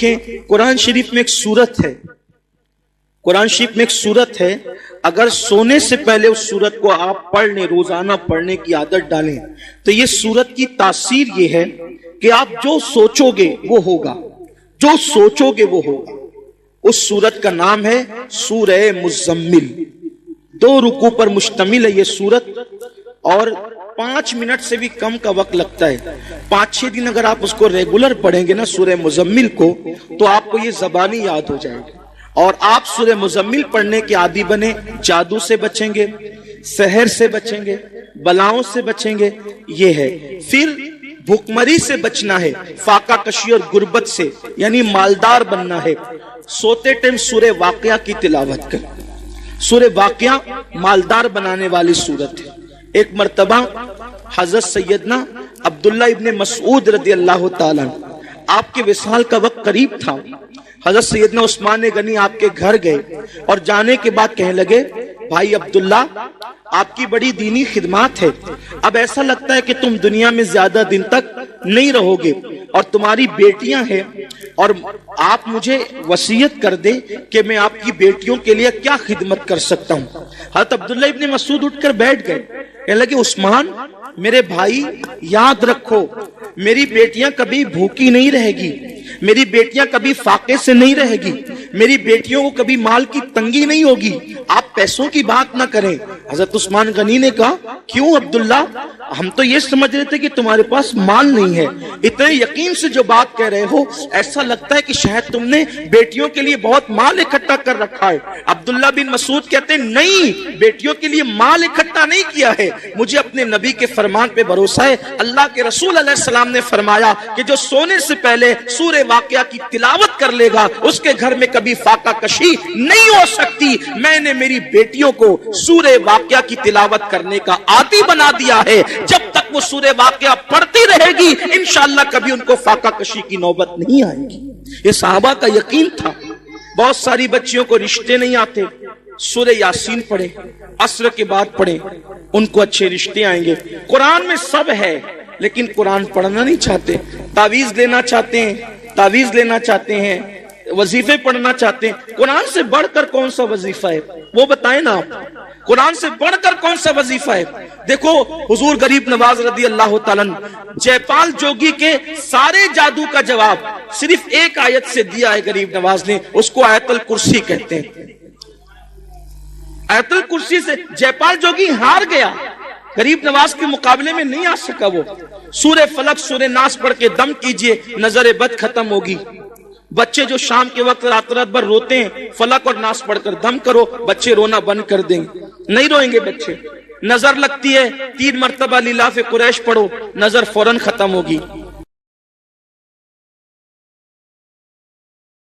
دیکھیں قرآن شریف میں ایک سورت ہے، قرآن شریف میں ایک سورت ہے، اگر سونے سے پہلے اس سورت کو آپ پڑھ لیں، روزانہ پڑھنے کی عادت ڈالیں، تو یہ سورت کی تاثیر یہ ہے کہ آپ جو سوچو گے وہ ہوگا، جو سوچو گے وہ ہوگا۔ اس سورت کا نام ہے سورہ مزمل، 2 رکوع پر مشتمل ہے یہ سورت، اور 5 منٹ سے بھی کم کا وقت لگتا ہے۔ 5-6 دن اگر آپ اس کو ریگولر پڑھیں گے نا سورہ مزمل کو، تو آپ کو یہ زبانی یاد ہو جائے گی، اور آپ سورہ مزمل پڑھنے کے عادی بنے، جادو سے بچیں گے، سحر سے بچیں گے، بلاؤں سے بچیں گے، یہ ہے۔ پھر بھوکمری سے بچنا ہے، فاقہ کشی اور غربت سے، یعنی مالدار بننا ہے۔ سوتے ٹائم سورہ واقعہ کی تلاوت کر، سورہ واقعہ مالدار بنانے والی سورت ہے۔ ایک مرتبہ حضرت سیدنا عبداللہ ابن مسعود رضی اللہ تعالیٰ، آپ کے وصال کا وقت قریب تھا، حضرت سیدنا عثمان غنی آپ کے گھر گئے اور جانے کے بعد کہنے لگے، بھائی عبداللہ آپ کی بڑی دینی خدمات ہے، اب ایسا لگتا ہے کہ تم دنیا میں زیادہ دن تک نہیں رہو گے، اور تمہاری بیٹیاں ہیں، اور آپ مجھے وصیت کر دیں کہ میں آپ کی بیٹیوں کے لیے کیا خدمت کر سکتا ہوں۔ حضرت عبداللہ ابن مسعود اٹھ کر بیٹھ گئے، کہنے لگے عثمان میرے بھائی یاد رکھو، میری بیٹیاں کبھی بھوکی نہیں رہے گی، میری بیٹیاں کبھی فاقے سے نہیں رہے گی، میری بیٹیوں کو کبھی مال کی تنگی نہیں ہوگی، آپ پیسوں کی بات نہ کریں۔ حضرت عثمان غنی نے کہا کیوں عبداللہ، ہم تو یہ سمجھ رہے تھے کہ تمہارے پاس مال نہیں ہے، اتنے یقین سے جو بات کہہ رہے ہو ایسا لگتا ہے کہ شاید تم نے بیٹیوں کے لیے بہت مال اکٹھا کر رکھا ہے۔ عبداللہ بن مسعود کہتے ہیں نہیں، بیٹیوں کے لیے مال اکٹھا نہیں کیا ہے، مجھے اپنے نبی کے فرمان پہ بھروسہ ہے۔ اللہ کے رسول علیہ السلام نے فرمایا کہ جو سونے سے پہلے سورہ واقعہ کی تلاوت کر لے گا اس کے گھر میں کبھی فاقہ کشی نہیں ہو سکتی۔ میں نے میری بیٹیوں کو سورہ واقعہ کی تلاوت کرنے کا عادی بنا دیا ہے، جب تک وہ سورہ واقعہ پڑھتی رہے گی انشاءاللہ کبھی ان کو فاقہ کشی کی نوبت نہیں آئے گی۔ یہ صحابہ کا یقین تھا۔ بہت ساری بچیوں کو رشتے نہیں آتے، سورہ یاسین پڑھیں، عصر کے بعد پڑھیں، ان کو اچھے رشتے آئیں گے۔ قرآن میں سب ہے لیکن قرآن پڑھنا نہیں چاہتے، تعویذ لینا چاہتے ہیں، تعویذ لینا چاہتے ہیں، وظیفے پڑھنا چاہتے ہیں۔ قرآن سے بڑھ کر کون سا وظیفہ ہے وہ بتائیں نا آپ، قرآن سے بڑھ کر کون سا وظیفہ ہے؟ دیکھو حضور غریب نواز رضی اللہ تعالیٰ جے پال جوگی کے سارے جادو کا جواب صرف ایک آیت سے دیا ہے غریب نواز نے، اس کو آیت الکرسی کہتے ہیں۔ آیت الکرسی سے جے پال جوگی ہار گیا، غریب نواز کے مقابلے میں نہیں آ سکا۔ وہ سورہ فلق سورہ ناس پڑھ کے دم کیجئے، نظر بد ختم ہوگی۔ بچے جو شام کے وقت رات رات بھر روتے ہیں، فلق اور ناس پڑھ کر دم کرو، بچے رونا بند کر دیں گے، نہیں روئیں گے بچے۔ نظر لگتی ہے 3 مرتبہ لیلاف قریش پڑھو، نظر فوراً ختم ہوگی۔